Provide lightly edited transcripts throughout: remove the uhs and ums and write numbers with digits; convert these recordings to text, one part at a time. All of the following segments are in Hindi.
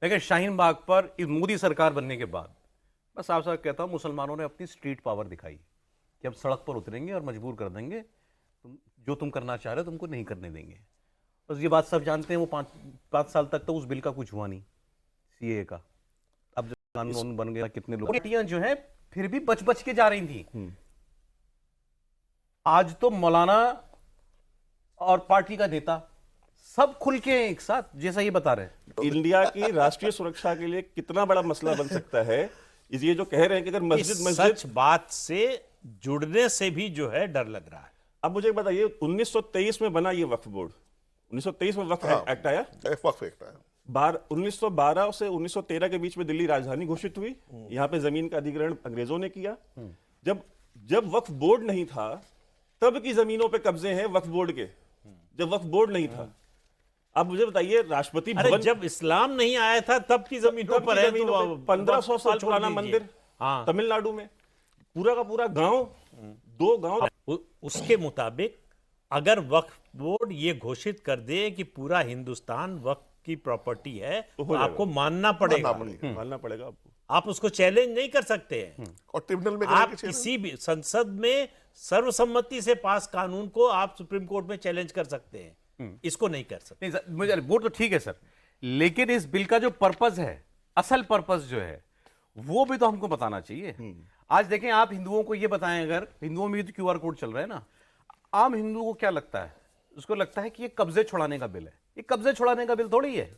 लेकिन शाहीन बाग पर इस मोदी सरकार बनने के बाद मैं साफ साफ कहता हूं, मुसलमानों ने अपनी स्ट्रीट पावर दिखाई कि अब सड़क पर उतरेंगे और मजबूर कर देंगे, तुम करना चाह रहे हो तुमको नहीं करने देंगे। बस ये बात सब जानते हैं। वो पाँच साल तक तो उस बिल का कुछ हुआ नहीं, सीए का। अब जो कानून बन गया, कितने लोग बेटियां जो है फिर भी बच बच के जा रही थी। आज तो मौलाना और पार्टी का नेता सब खुल के एक साथ जैसा ये बता रहे हैं। इंडिया की राष्ट्रीय सुरक्षा के लिए कितना बड़ा मसला बन सकता है ये जो कह रहे हैं कि अगर मस्जिद सच बात से जुड़ने से भी जो है डर लग रहा है। अब मुझे बताइए, 1923 में बना ये वक्फ बोर्ड, 1923 में वक्फ एक्ट आया, वक्फ एक्ट आया। 1912 से 1913 के बीच में दिल्ली राजधानी घोषित हुई। यहाँ पे जमीन का अधिग्रहण अंग्रेजों ने किया। जब वक्फ बोर्ड नहीं था तब की जमीनों पे कब्जे हैं वक्फ बोर्ड के, जब वक्फ बोर्ड नहीं था। अब मुझे बताइए, राष्ट्रपति भवन जब इस्लाम नहीं आया था तब की जमीनों पर है, तो 1500 साल पुराना मंदिर तमिलनाडु में, पूरा का पूरा गांव, 2 गांव। उसके मुताबिक अगर वक्फ बोर्ड ये घोषित कर दे कि पूरा हिंदुस्तान वक्फ की प्रॉपर्टी है, तो आपको मानना पड़ेगा आपको। आप उसको चैलेंज नहीं कर सकते हैं। और ट्रिब्यूनल में आप किसी भी संसद में सर्वसम्मति से पास कानून को आप सुप्रीम कोर्ट में चैलेंज कर सकते हैं, इसको नहीं कर सकते। नहीं सर, मुझे वो तो ठीक है सर, लेकिन इस बिल का जो पर्पस है, असल पर्पस जो है, वो भी तो हमको बताना चाहिए। आज देखें, आप हिंदुओं को ये बताएं, अगर हिंदुओं में भी तो क्यूआर कोड चल रहा है ना, आम हिंदू को क्या लगता है? उसको लगता है कि ये कब्जे छुड़ाने का बिल है। ये कब्जे छुड़ाने का बिल थोड़ी है।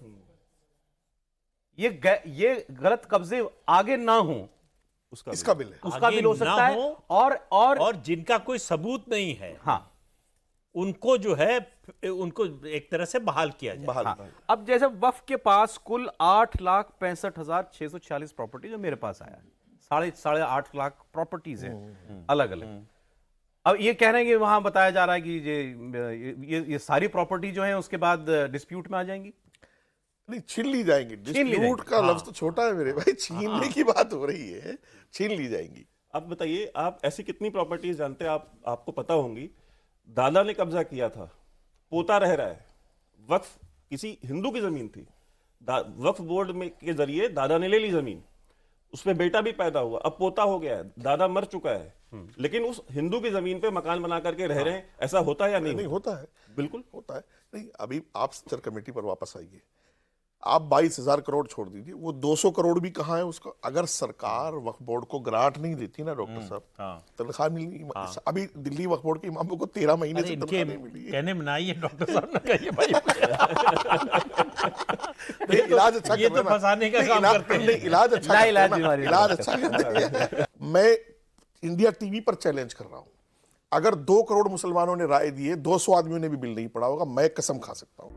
ये गलत कब्जे आगे ना हो इसका बिल है, उसका बिल हो सकता है। और जिनका कोई सबूत नहीं है, हाँ, उनको जो है उनको एक तरह से बहाल किया जाए। हाँ। अब जैसे वक्फ के पास कुल 8,65,646 प्रॉपर्टी जो मेरे पास आया है, 8.5 लाख प्रॉपर्टीज हैं अलग अलग। अब ये कह रहे हैं कि वहां बताया जा रहा है कि ये सारी प्रॉपर्टी जो है उसके बाद डिस्प्यूट में आ जाएंगी। नहीं, छीन ली जाएंगी। डिस्प्यूट का लफ्ज तो छोटा है मेरे भाई, छीनने की बात हो रही है, छीन ली जाएंगी। अब बताइए, आप ऐसी कितनी प्रॉपर्टीज जानते हैं, आपको पता होंगी, दादा ने कब्जा किया था, पोता रह रहा है, वक्फ किसी हिंदू की जमीन थी, वक्फ बोर्ड में के जरिए दादा ने ले ली जमीन, उसमें बेटा भी पैदा हुआ, अब पोता हो गया है, दादा मर चुका है, लेकिन उस हिंदू की जमीन पे मकान बना करके रह रहे हैं। ऐसा होता है या नहीं? नहीं होता है, बिल्कुल होता है। नहीं, अभी आप स्तर कमेटी पर वापस आइए। आप 22,000 करोड़ छोड़ दीजिए, वो 200 करोड़ भी कहाँ है उसका? अगर सरकार वक्फ बोर्ड को ग्रांट नहीं देती ना डॉक्टर साहब, तनख्वाह मिलनी। अभी दिल्ली वक्फ बोर्ड के इमामों को 13 महीने से तनख्वाह नहीं मिली है। कहने में ना ही डॉक्टर साहब ने कहिए भाई, इलाज अच्छा ये तो फंसाने का काम करते हैं। इलाज अच्छा, इलाज अच्छा। मैं इंडिया टीवी पर चैलेंज कर रहा हूं, अगर 2 करोड़ मुसलमानों ने राय दी है, 200 आदमियों ने भी बिल नहीं पढ़ा होगा, मैं कसम खा सकता हूं।